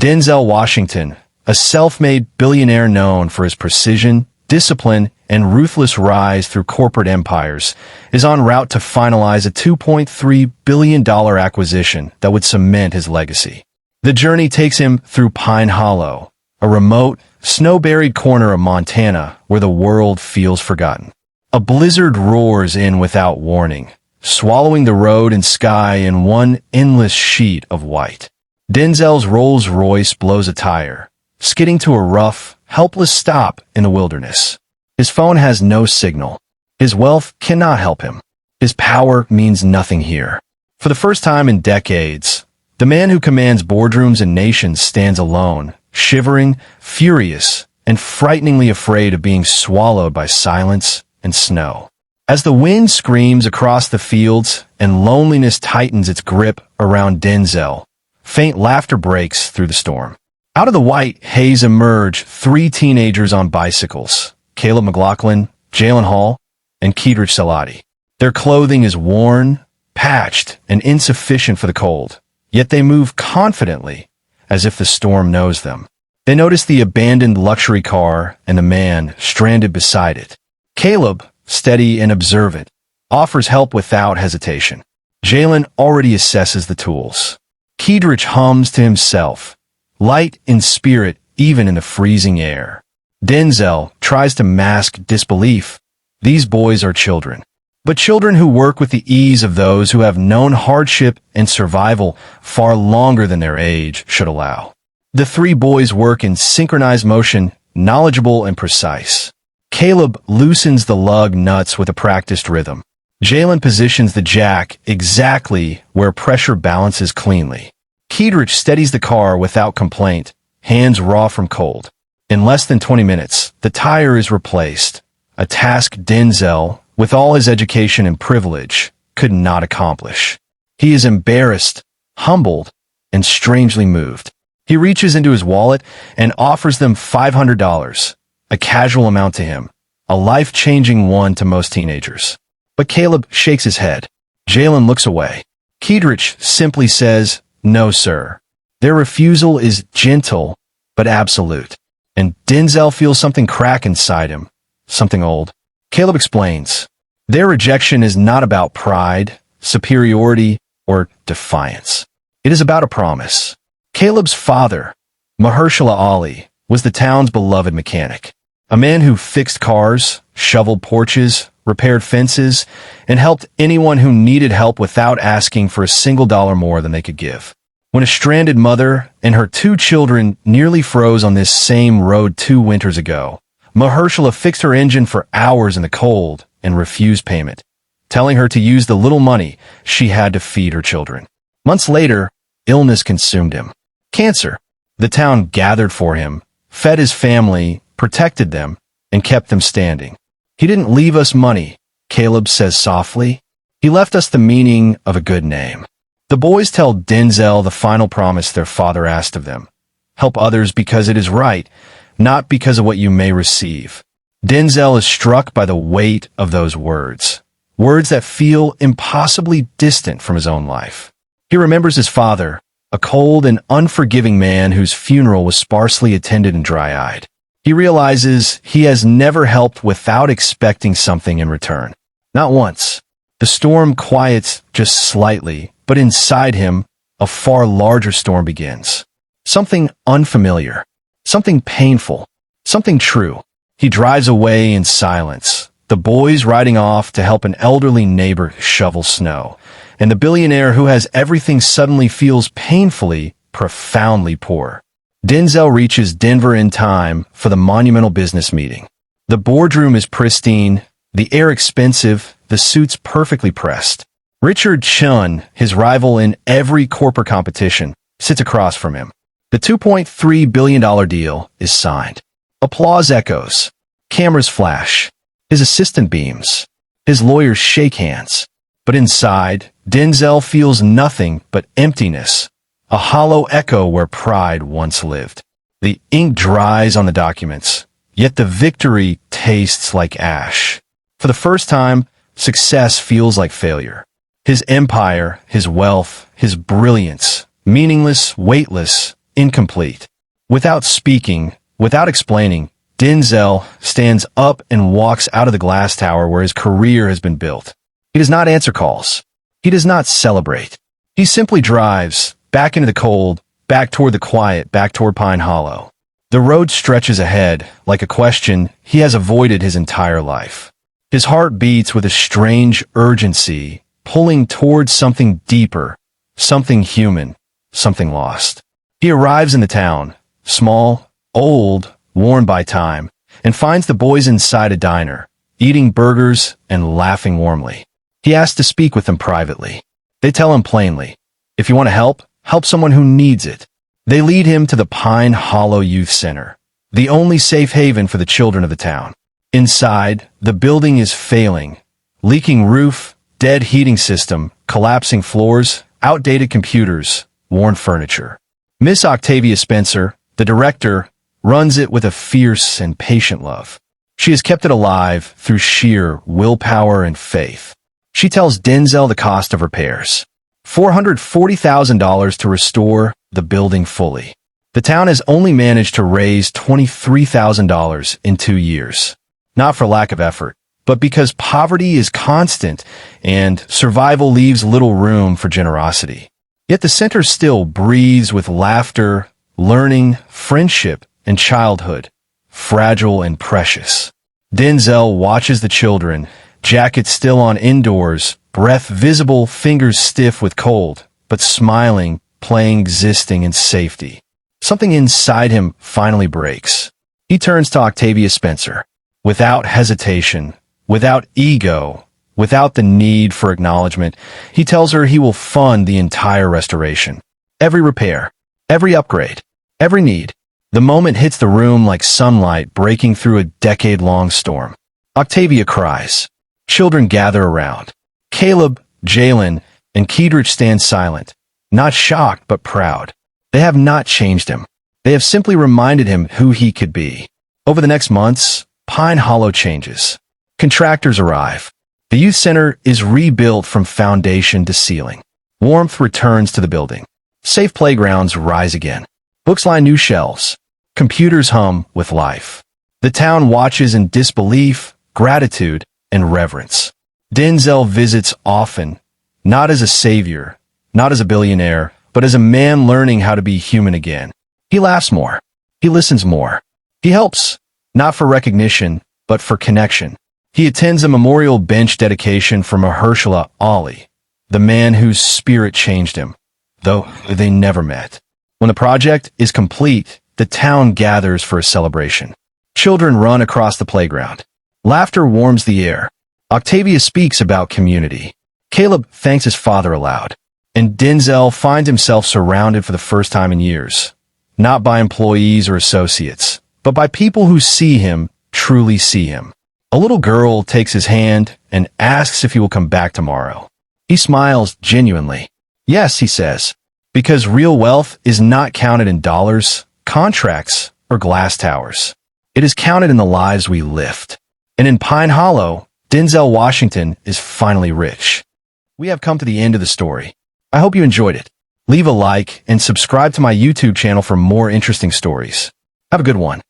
Denzel Washington, a self-made billionaire known for his precision, discipline, and ruthless rise through corporate empires, is en route to finalize a $2.3 billion acquisition that would cement his legacy. The journey takes him through Pine Hollow, a remote, snow-buried corner of Montana where the world feels forgotten. A blizzard roars in without warning, swallowing the road and sky in one endless sheet of white. Denzel's Rolls Royce blows a tire, skidding to a rough, helpless stop in the wilderness. His phone has no signal. His wealth cannot help him. His power means nothing here. For the first time in decades, the man who commands boardrooms and nations stands alone, shivering, furious, and frighteningly afraid of being swallowed by silence and snow. As the wind screams across the fields and loneliness tightens its grip around Denzel, faint laughter breaks through the storm. Out of the white haze emerge three teenagers on bicycles: Caleb McLaughlin, Jalen Hall, and Keedrich Salati. Their clothing is worn, patched, and insufficient for the cold, yet they move confidently, as if the storm knows them. They notice the abandoned luxury car and the man stranded beside it. Caleb, steady and observant, offers help without hesitation. Jalen already assesses the tools. Keedrich hums to himself, light in spirit even in the freezing air. Denzel tries to mask disbelief. These boys are children, but children who work with the ease of those who have known hardship and survival far longer than their age should allow. The three boys work in synchronized motion, knowledgeable and precise. Caleb loosens the lug nuts with a practiced rhythm. Jalen positions the jack exactly where pressure balances cleanly. Keedrich steadies the car without complaint, hands raw from cold. In less than 20 minutes, the tire is replaced, a task Denzel, with all his education and privilege, could not accomplish. He is embarrassed, humbled, and strangely moved. He reaches into his wallet and offers them $500, a casual amount to him, a life-changing one to most teenagers. But Caleb shakes his head. Jalen looks away. Keedrich simply says, "No, sir." Their refusal is gentle, but absolute. And Denzel feels something crack inside him, something old. Caleb explains, their rejection is not about pride, superiority, or defiance. It is about a promise. Caleb's father, Mahershala Ali, was the town's beloved mechanic, a man who fixed cars, shoveled porches, repaired fences, and helped anyone who needed help without asking for a single dollar more than they could give. When a stranded mother and her two children nearly froze on this same road 2 winters ago, Mahershala fixed her engine for hours in the cold and refused payment, telling her to use the little money she had to feed her children. Months later, illness consumed him. Cancer. The town gathered for him, fed his family, protected them, and kept them standing. He didn't leave us money, Caleb says softly. He left us the meaning of a good name. The boys tell Denzel the final promise their father asked of them. Help others because it is right, not because of what you may receive. Denzel is struck by the weight of those words, words that feel impossibly distant from his own life. He remembers his father, a cold and unforgiving man whose funeral was sparsely attended and dry-eyed. He realizes he has never helped without expecting something in return. Not once. The storm quiets just slightly, but inside him, a far larger storm begins. Something unfamiliar, something painful, something true. He drives away in silence, the boys riding off to help an elderly neighbor shovel snow, and the billionaire who has everything suddenly feels painfully, profoundly poor. Denzel reaches Denver in time for the monumental business meeting. The boardroom is pristine, the air expensive, the suits perfectly pressed. Richard Chun, his rival in every corporate competition, sits across from him. The $2.3 billion deal is signed. Applause echoes. Cameras flash. His assistant beams. His lawyers shake hands. But inside, Denzel feels nothing but emptiness. A hollow echo where pride once lived. The ink dries on the documents, yet the victory tastes like ash. For the first time, success feels like failure. His empire, his wealth, his brilliance, meaningless, weightless, incomplete. Without speaking, without explaining, Denzel stands up and walks out of the glass tower where his career has been built. He does not answer calls. He does not celebrate. He simply drives back into the cold, back toward the quiet, back toward Pine Hollow. The road stretches ahead like a question he has avoided his entire life. His heart beats with a strange urgency, pulling towards something deeper, something human, something lost. He arrives in the town, small, old, worn by time, and finds the boys inside a diner, eating burgers and laughing warmly. He asks to speak with them privately. They tell him plainly, if you want to help someone who needs it. They lead him to the Pine Hollow Youth Center, the only safe haven for the children of the town. Inside, the building is failing. Leaking roof, dead heating system, collapsing floors, outdated computers, worn furniture. Miss Octavia Spencer, the director, runs it with a fierce and patient love. She has kept it alive through sheer willpower and faith. She tells Denzel the cost of repairs. $440,000 to restore the building fully. The town has only managed to raise $23,000 in 2 years. Not for lack of effort, but because poverty is constant and survival leaves little room for generosity. Yet the center still breathes with laughter, learning, friendship, and childhood, fragile and precious. Denzel watches the children, jacket still on indoors, breath visible, fingers stiff with cold, but smiling, playing, existing in safety. Something inside him finally breaks. He turns to Octavia Spencer. Without hesitation, without ego, without the need for acknowledgement, he tells her he will fund the entire restoration. Every repair, every upgrade, every need. The moment hits the room like sunlight breaking through a decade-long storm. Octavia cries. Children gather around. Caleb, Jalen, and Keedrich stand silent, not shocked but proud. They have not changed him. They have simply reminded him who he could be. Over the next months, Pine Hollow changes. Contractors arrive. The youth center is rebuilt from foundation to ceiling. Warmth returns to the building. Safe playgrounds rise again. Books line new shelves. Computers hum with life. The town watches in disbelief, gratitude, and reverence. Denzel visits often, not as a savior, not as a billionaire, but as a man learning how to be human again. He laughs more. He listens more. He helps, not for recognition, but for connection. He attends a memorial bench dedication for Mahershala Ali, the man whose spirit changed him, though they never met. When the project is complete, the town gathers for a celebration. Children run across the playground. Laughter warms the air. Octavia speaks about community. Caleb thanks his father aloud. And Denzel finds himself surrounded for the first time in years, not by employees or associates, but by people who see him, truly see him. A little girl takes his hand and asks if he will come back tomorrow. He smiles genuinely. Yes, he says, because real wealth is not counted in dollars, contracts, or glass towers. It is counted in the lives we lift. And in Pine Hollow, Denzel Washington is finally rich. We have come to the end of the story. I hope you enjoyed it. Leave a like and subscribe to my YouTube channel for more interesting stories. Have a good one.